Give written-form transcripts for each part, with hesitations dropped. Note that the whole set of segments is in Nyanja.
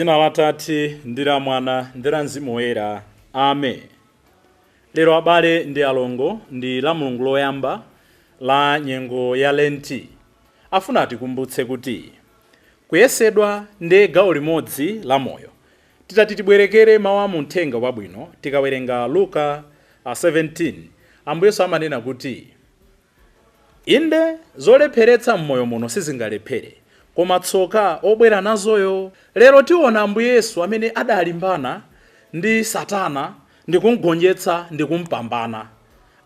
M'dzina la Atate ndi la Mwana ndi la Mzimu Woyera. Amen. Lero abale ndi alongo ndi Lamulungu Loyamba la nyengo ya Lenti. Afuna tikumbutse kuti kuyesedwa ndi gawo limodzi la moyo. Titati tibwerekere mawu a Uthenga Wabwino tikawerenga Luka 17. Ambuye Yesu amanena kuti inde zolepheretsa m'moyo muno sizingalephere, koma tsoka obwera nazoyo. Lero tiona Ambuye Yesu amene adalimbana ndi Satana ndi kumgonjetsa ndi kumpambana.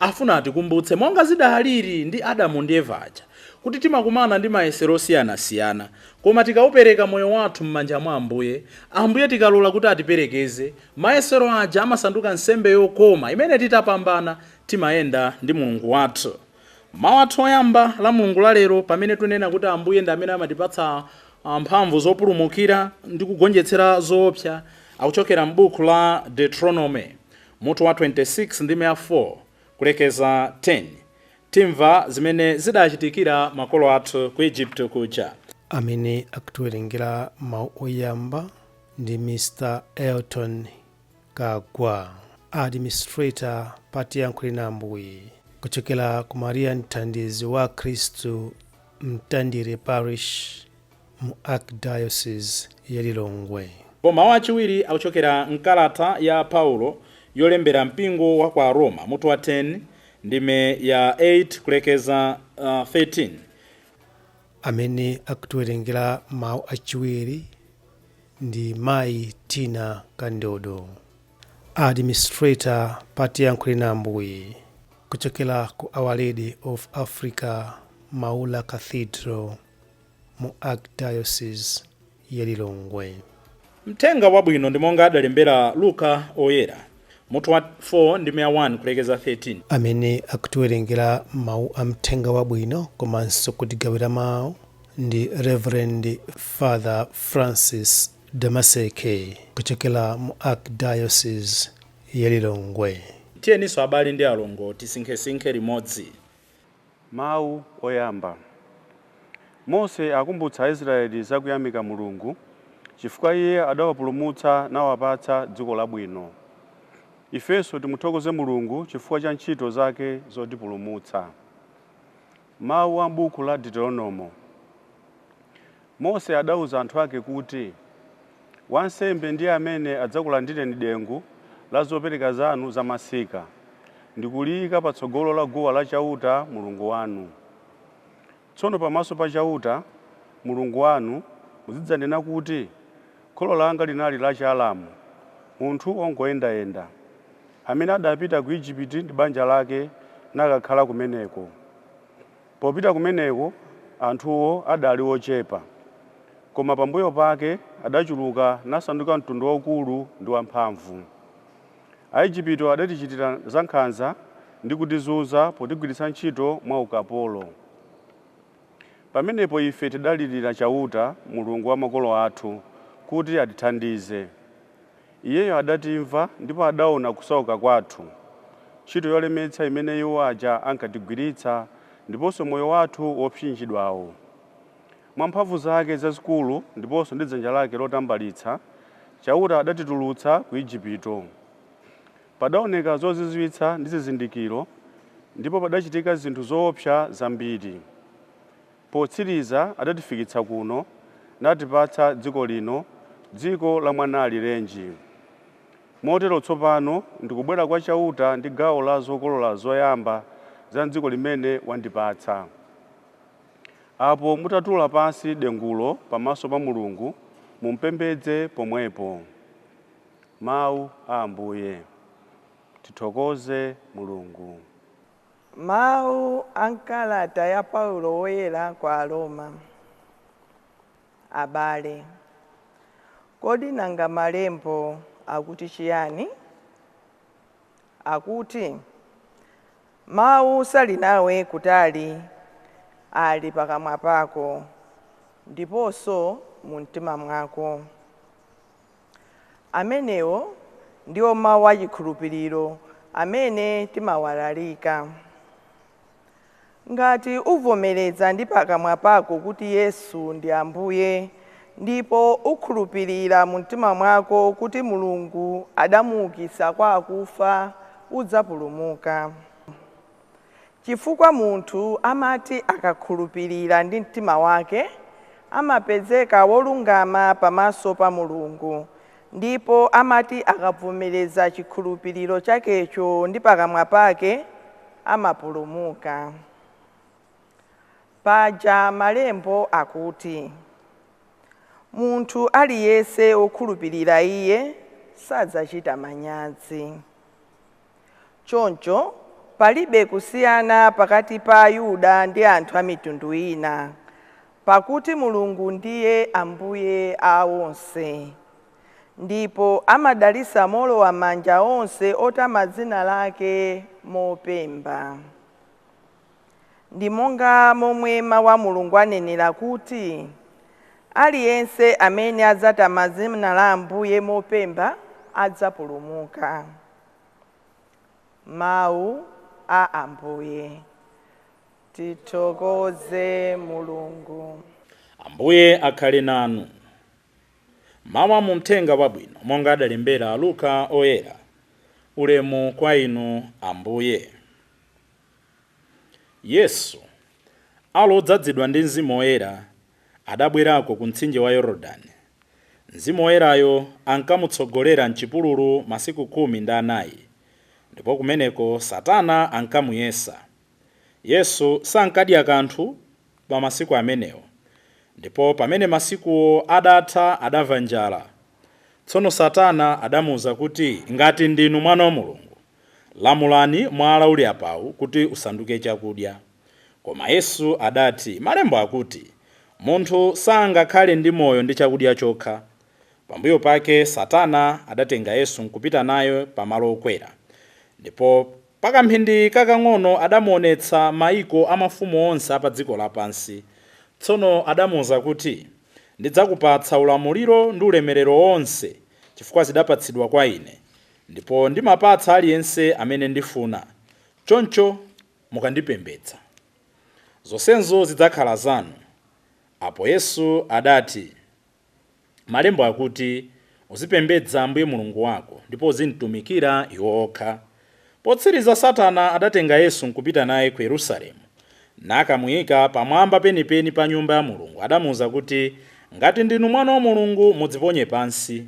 Afuna tikumbutse monga zidalili ndi Adamu ndi Eva aja, kuti timakumana ndi mayesero osiyanasiyana, koma tikaupereka moyo wathu m'manja mwa Ambuye tikalola kuti atiperekeze, mayesero aja amasanduka nsembe yokoma imene titapambana timayenda ndi Mulungu wathu. Mawu athu oyamba la Mulungu la lero pamene tunena kuti Ambuye ndi amene amatipatsa mphamvu zopulumukira ndi kugonjetsera zoopsa, akuchokera m'buku la DEUTRONOMO mutu wa 26 ndi 4 kulekeza 10. Timva zimene zidachitikira makolo athu ku Egypt kuja. Amene akutiwerengera mawu oyamba ndi Mr. Elton Kagwa, administrator pa Tiyankhuleni Ambuye, kuchokera ku Maria mthandizi wa Khristu Mtandire Parish mu Archdiocese ya Lilongwe. Mawu achiwiri akuchokera mkalata ya Paulo yolembera mpingo wa kwa Roma mutu wa 10 ndime ya 8 kulekeza 13. Amene akutiwerengera mawu achiwiri ndi Mayi Tina Kandodo, administrator pa Tiyankhuleni Ambuye, kuchokera ku Our Lady of Africa Maula Cathedral mu Archdiocese ya Lilongwe. Uthenga Wabwino ndi monga adalembera Luka oyera mutu wa 4 ndime ya 1 kulekeza 13. Amene akutiwerengera mawu a Uthenga Wabwino komanso kutigawira mawu ndi Reverend Father Francis Damaseke, kuchokera mu Archdiocese ya Lilongwe. Tiyeniso abale ndi alongo tisinkhesinkhe limodzi. Mawu oyamba. Mose akumbutsa Aisraeli za kuyamika Mulungu chifukwa iye adawapulumutsa nawapatsa dziko labwino. Ifenso timuthokoze Mulungu chifukwa cha ntchito zake zotipulumutsa. Mawu a m'buku la DEUTRONOMO. Mose adauza anthu ake kuti wansembe ndiye amene adzakulandireni dengu la zopereka zanu za masika ndi kuliika patsogolo la guwa la Chauta Mulungu wanu. Tsono pamaso pa Chauta Mulungu wanu muzidzanena kuti kholo langa linali Lachiaramu, munthu wongoyendayenda, amene adapita ku Igupto ndi banja lake nakakhala kumeneko. Popita kumeneko anthuwo adali ochepa, koma pambuyo pake adachuluka nasanduka mtundu waukulu ndi wamphamvu. Aigupto adatichitira zankhanza ndi kutizunza potigwiritsa ntchito mwa ukapolo. Pamenepo ife tidalirira Chauta, Mulungu wa makolo athu, kuti atithandize. Iyeyo adatimva ndipo adaona kusauka kwathu, ntchito yolemetsa imene iwo aja ankatigwiritsa ndiponso moyo wathu wopsinjidwawo. Mwa mphamvu zake zazikulu ndiponso ndi dzanja lake lotambalitsa, Chauta adatitulutsa ku Igupto. Padaoneka zozizwitsa ndi zizindikiro, ndipo padachitika zinthu zoopsa zambiri. Potsiriza adatifikitsa kuno natipatsa dziko lino, dziko la mwanali lenji. Motero tsopano ndikubwera kwa Chauta ndi gawo la zokolola zoyamba za dziko limene wandipatsa. Apo mutatula pansi dengulo pamaso pa Mulungu, mumpembedze pomwepo. Mawu a Ambuye. Tithokoze Mulungu. Mawu ankalata ya Paulo woyera kwa Roma. Abale, kodi nanga malembo akuti chiyani? Akuti mawu sali nawe kutali, ali pakamwa pako ndiponso mu mtima mwako. Amenewo ndiwo mawu achikhulupiriro amene timawalalika. Ngati uvomereza ndi pakamwa pako kuti Yesu ndi Ambuye ndipo ukhulupirira mu mtima mwako kuti Mulungu adamuukitsa kwa akufa, udzapulumuka. Chifukwa munthu amati akakhulupirira ndi mtima wake, amapezeka wolungama pamaso pa Mulungu, ndipo amati akavomereza chikhulupiriro chakecho ndi pakamwa pake, amapulumuka. Paja malembo akuti, munthu aliyense okhulupirira iye sadzachita manyazi. Choncho palibe kusiyana pakati pa Ayuda ndi anthu a mitundu ina, pakuti Mulungu ndiye Ambuye a onse, ndipo amadalitsa molowa manja onse otama dzina lake mopemba. Ndi monga momwe mawu a Mulungu anenera kuti, aliyense amene adzatama dzina la Ambuye mopemba adzapulumuka. Mawu a Ambuye. Tithokoze Mulungu. Ambuye akhale nanu. Mawu mu Uthenga Wabwino monga adalembera Luka oyera. Ulemu kwa inu Ambuye. Yesu alodzazidwa ndi Mzimu Woyera adabwerako ku mtsinje wa Yorodani. Mzimu Woyerayo ankamutsogolera m'chipululu masiku 14, ndipo kumeneko Satana ankamuyesa. Yesu sankadya kanthu pa masiku amenewo, ndipo pamene masikuwo adatha adamva njala. Tsono Satana adamuwuza kuti, ngati ndinu mwana wa Mulungu, lamulani mwala uli apawu kuti usanduke chakudya. Koma Yesu adati, malembo akuti, munthu sangakhale ndi moyo ndi chakudya chokha. Pambuyo pake Satana adatenga Yesu nkupita naye pamalo okwera, ndipo pakamphindi kakang'ono adamuonetsa maiko a mafumu onse apa dziko lapansi. Tsono adamuwuza kuti, ndidzakupatsa ulamuliro ndi ulemerero onse chifukwa zidapatsidwa kwa ine, ndipo ndimapatsa aliyense amene ndifuna. Choncho mukandipembedza, zonsezo zidzakhala zanu. Apo Yesu adati, malembo akuti, uzipembedza Ambuye Mulungu wako ndipo uzintumikira iye okha. Potsiriza Satana adatenga Yesu nkupita naye ku Yerusalemu, nakamuyika pamwamba penipeni pa nyumba ya Mulungu. Adamuwuza kuti, ngati ndinu mwana wa Mulungu mudziponye pansi.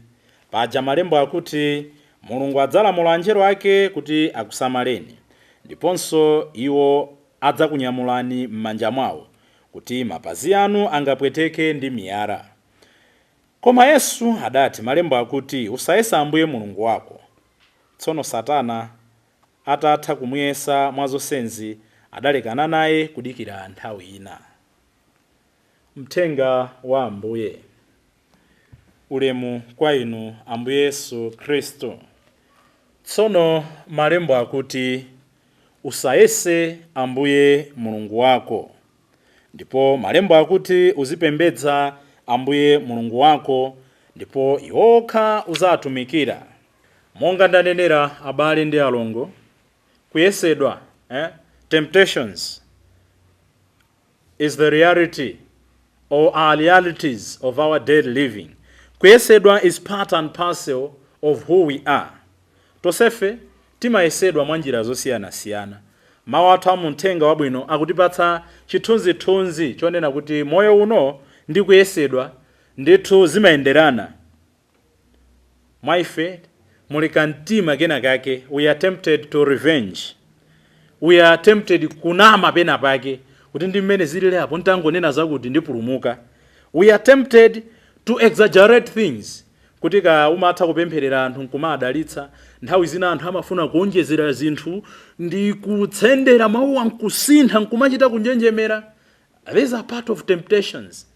Paja malembo akuti, Mulungu adzalamula angelo ake kuti akusamaleni, ndiponso iwo adzakunyamulani m'manja mwawo, kuti mapazi anu angapweteke ndi miyala. Koma Yesu adati, malembo akuti, usayesa Ambuye Mulungu wako. Tsono Satana atatha kumuyesa mwa zonsezi, adalekana naye kudikira nthawi ina. Uthenga wa Ambuye. Ulemu kwa inu Ambuye Yesu Kristo. Tsono malembo akuti, usayese Ambuye Mulungu wako. Ndipo malembo akuti, uzipembedza Ambuye Mulungu wako, ndipo iye okha uzatumikira. Monga ndanenera abale ndi alongo, kuyesedwa, temptations is the reality or are realities of our daily living. Kuyesedwa is part and parcel of who we are. Tosefe timayesedwa mwa njira zosiyana-siyana. Mawu athu a mu Uthenga Wabwino akutipatsa chithunzithunzi chonena kuti moyo uno ndi kuyesedwa ndithu zimayenderana. Mwa ife muli kamtima kena kake, we are tempted to revenge. We are tempted kunama pena pake kuti ndi mmene zilile apo ntangonena zakuti ndipulumuka. We are tempted to exaggerate things, kuti ka umatha kupempherera anthu nkumadalitsa, nthawi zina anthu amafuna kuonjezera zinthu ndi kutsendera mawu nkusintha nkumachita kunjenjemera. These are part of temptations.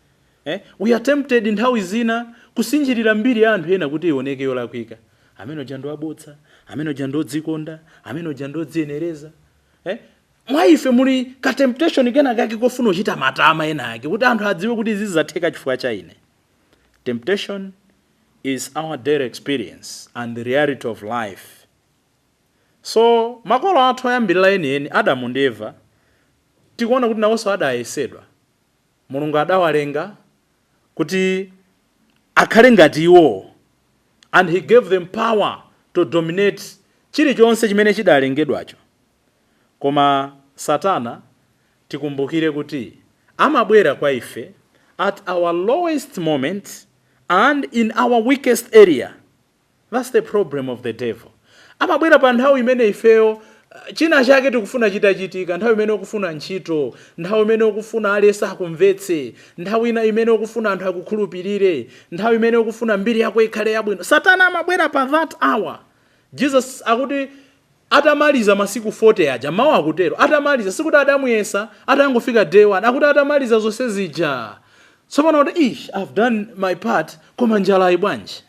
We are tempted nthawi zina kusinjirira mbiri ya anthu ena kuti ioneke yolakwika. Amene ojando abotsa, amene ojando odzikonda, amene ojando odzienereza. Mwa ife muli ka temptation kena kake kofuna kuchita matama ena ake kuti anthu adziwe kuti izi zatheka chifukwa cha ine. Temptation is our daily experience and the reality of life. So makolo athu ayambirira eni Adamu ndi Eva, tikuona kuti nawonso adayesedwa. Mulungu adawalenga kuti akhale ngati iwo, and he gave them power to dominate chilichonse chimene chidalengedwacho. Koma Satana tikumbukire kuti amabwera kwa ife at our lowest moment and in our weakest area. That's the problem of the devil. Amabwera pa nthawi imene ifeyo china chake tikufuna chitachitika, nthawi imene ukufuna ntchito, nthawi imene ukufuna aliyense akumvetse, nthawi ina imene ukufuna anthu akukhulupirire, nthawi imene ukufuna mbiri yako ikhale yabwino. Satana amabwera pa that hour. Jesus akuti atamaliza masiku 40 aja, mawu akutero, atamaliza sikuti adamuyesa, atangofika day 1, akuti atamaliza zonse zija. Tsopano kuti I've done my part, koma njala ibwanji.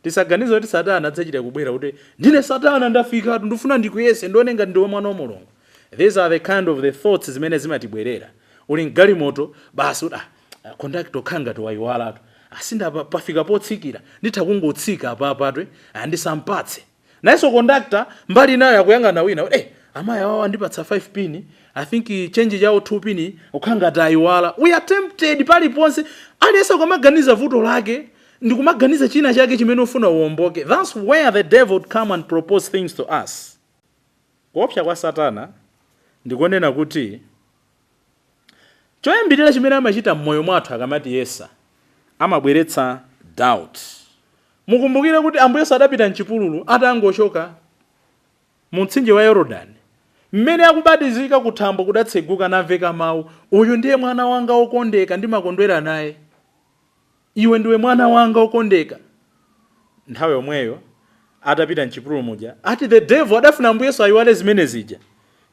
Tisaganiza kuti Satana adzachita kubwera kuti ndine Satana ndafika ndifuna ndikuyese ndione ngati ndiwe mwana wa Mulungu. These are the kind of the thoughts zimene zimatibwerera. Uli mgalimoto basi conductor khanga to wayiwalatu. Asinda pafika potsikira nditha kungotsika apapatwe andisampatse. Naiso conductor mbali nayo akuyangana wina amaya wawa andipatsa 5 pini, I think change yawo 2 pini ukhanga tayiwala. We are tempted pali ponse aliyense kumaganiza vuto lake ndikumaganiza china chake chimene ufuna uomboke. That's where the devil would come and propose things to us. Kuopsa kwa Satana ndikonena kuti choyambirira chimene amachita mmoyo mwathu akamati yesa amabweretsa doubt. Mukumbukire kuti Ambuye adapita mchipululu atangochoka mu mtsinje wa Yorodani, mmene akubatizika kuthambo kudatseguka namveka mawu, uyu ndiye mwana wanga wokondeka ndimakondwera naye, iwe ndiwe mwana wanga wokondeka. Nthawi yomweyo atapita mchipululu muja ati the devil adafuna Ambuye ayiwale zimene zija,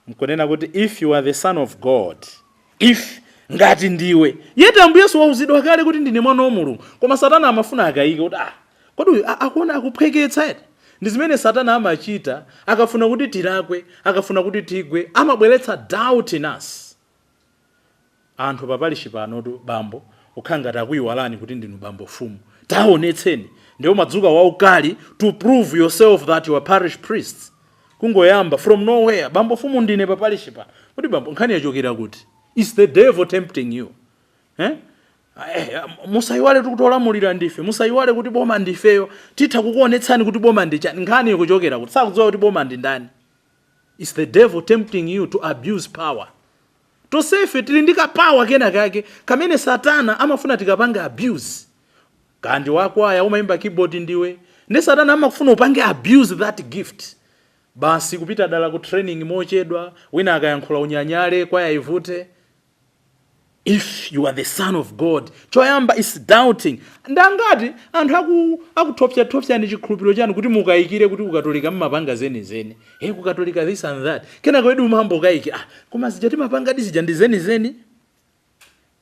mkonena kuti if you are the son of God, if ngati ndiwe, yete Ambuye wauzidwa kale kuti ndine mwana wa Mulungu. Koma Satana amafuna akayike kuti kodi akuona akupheketsa eti. Ndi zimene Satana amachita, akafuna kuti tilakwe, akafuna kuti tigwe, amabweretsa doubt in us. Anthu papalishi panotu bambo ukhanga takuyiwalani kuti ndinu bambo fumu, taonetseni ndiwo madzuka waukali to prove yourself that you are parish priests. Kungoyamba from nowhere, bambo fumu ndine papalishi pa. Kuti bambo nkhani yachokera kuti is the devil tempting you? Musayiwale tukutolamulira ndife, musayiwale kuti boma ndifeyo, titha kukuonetsani kuti boma ndichani. Nkhani yokuchokera kuti sakudziwa kuti boma ndi ndani. Is the devil tempting you to abuse power? Tosefe tili ndika power kena kake kamene Satana amafuna tikapanga abuse. Kandi wako aya umayimba keyboard ndiwe, ne Satana amafuna upange abuse that gift. Basi kupita dala ku training mochedwa, wina akayankhula unyanyale kwa yaivute. If you are the son of God, choyamba is doubting. Ndangati anthu akutopsa ndi chikhulupiriro chanu kuti mukayikire kuti ukatolika mmapanga zeni. Kukatolika this and that. Kena kwedu mambo kayiki. Koma zija timapanga dizija ndi zeni.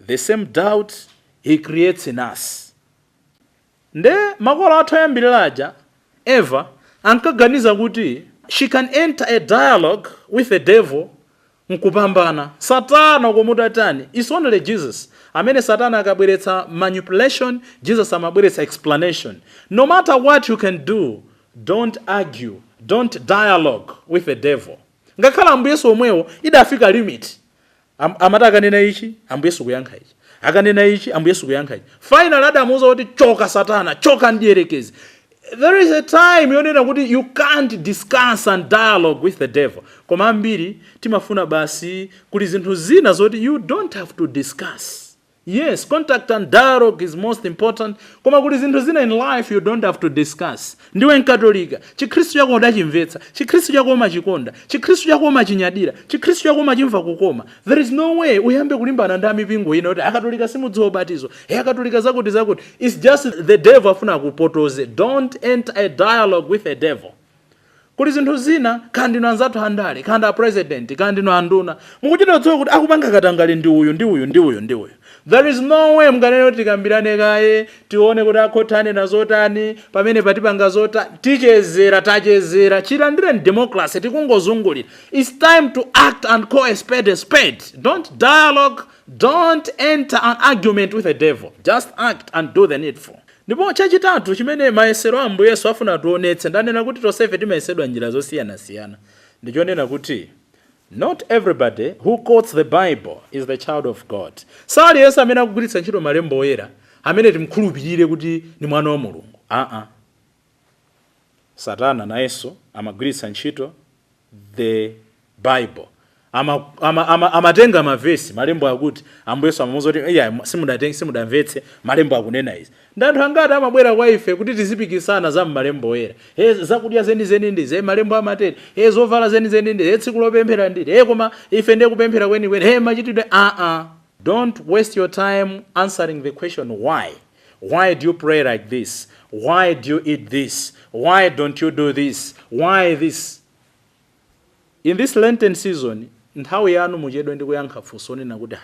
The same doubt he creates in us. Nde makolo athu ayambiriraja Eva ankaganiza kuti she can enter a dialogue with the devil mkupambana. Satana komutatani. It's only Jesus. Amene Satana akabweretsa manipulation, Jesus amabweretsa explanation. No matter what you can do, don't argue, don't dialogue with the devil. Ngakhala Ambuye omwewo idafika limit. Amata akanena ichi, Ambuye kuyankha ichi. Akanena ichi, Ambuye kuyankha ichi. Final adamuza kuti choka Satana, choka ndiyerekezi. There is a time yonena kuti you can't discuss and dialogue with the devil. Koma ambiri timafuna basi kuti zinthu zina zoti you don't have to discuss. Yes, contact and dialogue is most important. Koma kuti zinthu zina in life you don't have to discuss. Ndiwe nkatolika, chikhristu chako udachimvetsa, chikhristu chako umachikonda, chikhristu chako umachinyadira, chikhristu chako umachimva kukoma. There is no way uyambe kulimbana ndi amipingo ina kuti akatolika simudziwa ubatizo, akatolika zakuti. It's just the devil afuna kupotoze. Don't enter a dialogue with the devil. Kuti zinthu zina kandi no anzathu handale, kandi a president, kandi no anduna, mukuchita dziwa kuti akupanga katangale ndi uyu. There is no way mkanene tikambirane kaye, tione kuti akhotane nazotani, pamene patipanga zota, tachezera, chilandire democracy, tikungozungulira. It's time to act and call a spade a spade. Don't dialogue, don't enter an argument with the devil. Just act and do the needful. Ndipo chachitatu chimene mayesero Ambuye Yesu afuna tuonetse, ndanena kuti tosefe timayesedwa njira zosiyana. Ndichonena kuti not everybody who quotes the Bible is the child of God. Sali Yesu amene akugwiritsa ntchito malemba oyera amene timkhulupirire kuti ni mwana wa Mulungu. Satana nayenso amagwiritsa ntchito the Bible. Amatenga mavesi malembo akuti Ambuye Yesu amamuza kuti simudamvetse malembo akunena izi. Ndanthu angati amabwera kwa ife kuti tizipikisana za malembo oyera. Zakudya zeni ndi malembo amatere. Zovala zeni ndi tsiku lopemphera ndi. Koma ife ndiye kupemphera kweni. Machitidwe Don't waste your time answering the question why. Why do you pray like this? Why do you eat this? Why don't you do this? Why this? In this Lenten season, nthawi yanu muchedwe ndi kuyankha funso nena kuti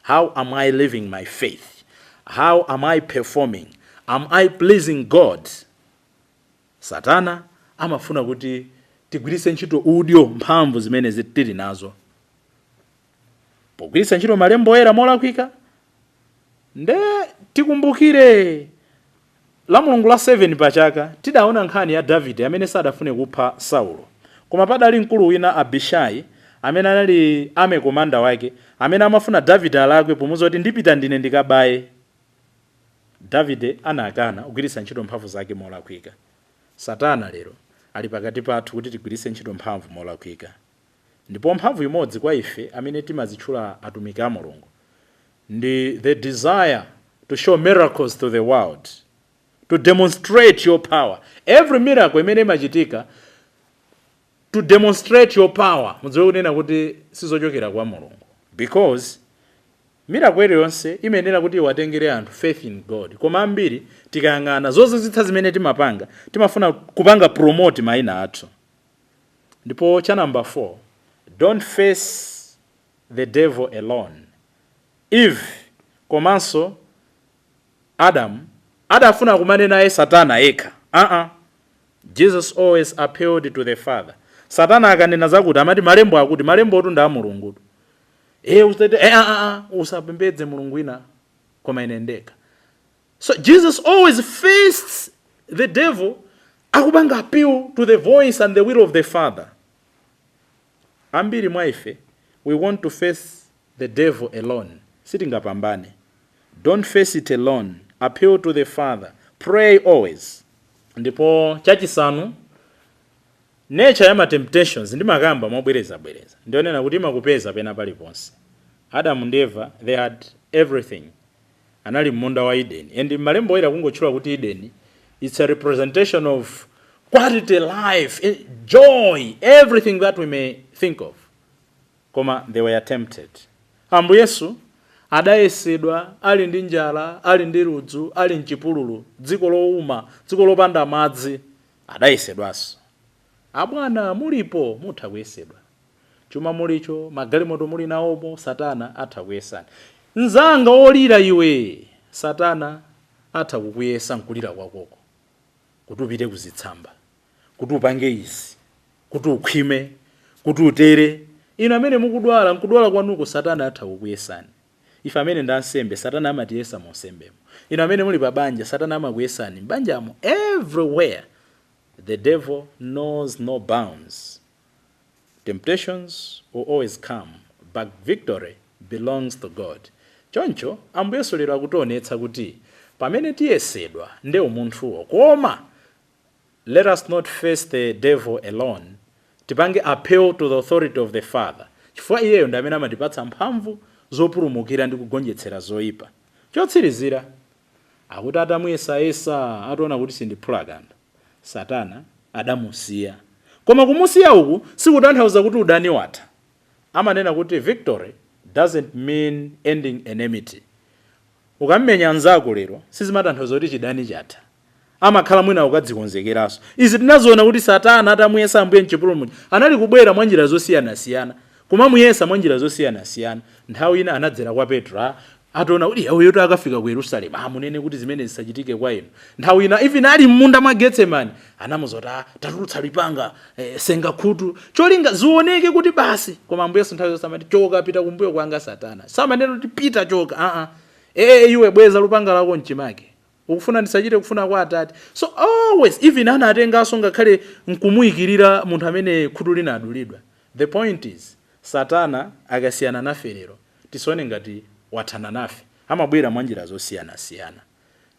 how am I living my faith? How am I performing? Am I pleasing God? Satana amafuna kuti tigwiritse ntchito udyo mphamvu zimene tili nazo. Pogwiritsa ntchito malembo oyera molakwika, nde tikumbukire la Mulungu la 7 pachaka tidaona nkhani ya Davide amene sadafune kupha Saulo. Koma padali mkulu wina Abishai amene anali amekomanda wake amene amafuna Davide alakwe pomuza kuti ndipita ndine ndikabaye. Davide anakana kugwiritsa ntchito mphamvu zake molakwika. Satana lero ali pakati pathu kuti tigwiritse ntchito mphamvu molakwika. Ndipo mphamvu imodzi kwa ife amene timazitchula atumiki a Mulungu ndi the desire to show miracles to the world, to demonstrate your power. Every miracle imene imachitika to demonstrate your power. Mudziwe kunena kuti sizochokera kwa Mulungu. Because miracle iliyonse imenera kuti iwatengere anthu faith in God. Koma ambiri tikayang'ana zozizwitsa zimene timapanga, timafuna kupanga promote mayina athu. Ndipo cha number 4, don't face the devil alone. Eve komanso Adam adafuna kumane naye Satana yekha. Jesus always appealed to the Father. Satana akanena zakuti amati malembo akuti malembo otu nda Mulungu. Usapembedze Mulungu wina koma ine ndekha. So Jesus always faced the devil akupanga appeal to the voice and the will of the Father. Ambiri mwa ife, we want to face the devil alone. Sitingapambane. Don't face it alone. Appeal to the Father. Pray always. Ndipo chachisanu, nature ya temptations ndi makamba mobwereza. Ndionena kuti makupeza pena paliponse. Adam and Eva, they had everything. Anali munda wa Eden. And malembo oyera kungotchula kuti Eden, it's a representation of quality life, joy, everything that we may think of. Koma they were tempted. Ambuye Yesu adayesedwa ali ndi njala, ali ndi ludzu, ali mchipululu, dziko lowuma, dziko lopanda madzi, adayesedwanso. Abwana mulipo mutha kuyesedwa. Chuma mulicho, magalimoto muli nawopo, Satana atha kuyesani. Nzanga olira iwe, Satana atha kukuyesa nkulira kwakoko. Kuti upite kuzitsamba, kuti upange izi, kuti ukhwime, kuti utere. Ino amene mukudwala, nkudwala kwanuko Satana atha kukuyesani. Ife amene ndansembe, Satana amatiyesa monsembemo. Ino amene muli pabanja, Satana amakuyesani mbanjamo. Everywhere, the devil knows no bounds. Temptations will always come, but victory belongs to God. Choncho, Ambuye Yesu lero akutionetsa kuti pamene tiyesedwa nde umunthuwo. Koma, let us not face the devil alone. Tipange appeal to the authority of the Father. Chifukwa iyeyo ndi amene amatipatsa mphamvu zopulumukira ndi kugonjetsera zoyipa. Chotsirizira, akuti atamuyesayesa ataona kuti sindiphula kanthu, Satana adamusiya. Koma kumusiya uku sikutanthauza kuti udani watha. Amanena kuti victory doesn't mean ending enmity. Ukamenya anzako lero sizimatanthauza kuti chidani chatha. Amakhala mwina ukadzikonzekeraso. Izi tinazoona kuti Satana atamuyesa Ambuye mchipululu anali kubwera mwa njira zosiyana-siyana. Kumamuyesa mwa njira zosiyana-siyana. Nthawi ina anadzera kwa Petro, ataona kuti uyo akafika ku Yerusalemu, munene kuti zimene zisachitike kwa inu. Nthawi ina even ali m'munda mwa Getsemani, anamuzota tatulutsa lipanga, senga khutu, cholinga zioneke kuti basi. Koma Ambuye Yesu nthawi zonse amati choka pita kumbuyo kwanga Satana. Samanena kuti pita choka, iwe bweza lupanga lako mchimake. Ukufuna ndisachite kufuna kwa Atate. So always, even anatenganso ngakhale nkumuyikirira munthu amene khutu linadulidwa. The point is, Satana akasiyana nafe lero, tisone ngati wathana nafe. amabwera mwa njira zosiyana-siyana.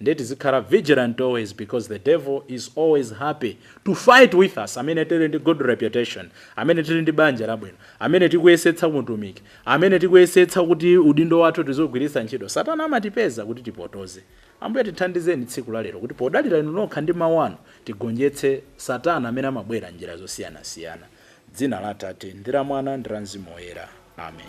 Ndeti zikhala vigilant always, because the devil is always happy to fight with us. Amene tili ndi good reputation, amene tili ndi banja labwino, amene tikuyesetsa kutumiki, amene tikuyesetsa kuti udindo wathu tizogwiritsa ntchito. Satana amatipeza kuti tipotoze. Ambuye tithandizeni tsiku la lero kuti podalira inu nokha ndi mawu anu tigonjetse Satana amene amabwera njira zosiyana-siyana. Dzina la Atate ndi la Mwana ndi la Mzimu Woyera. Amen.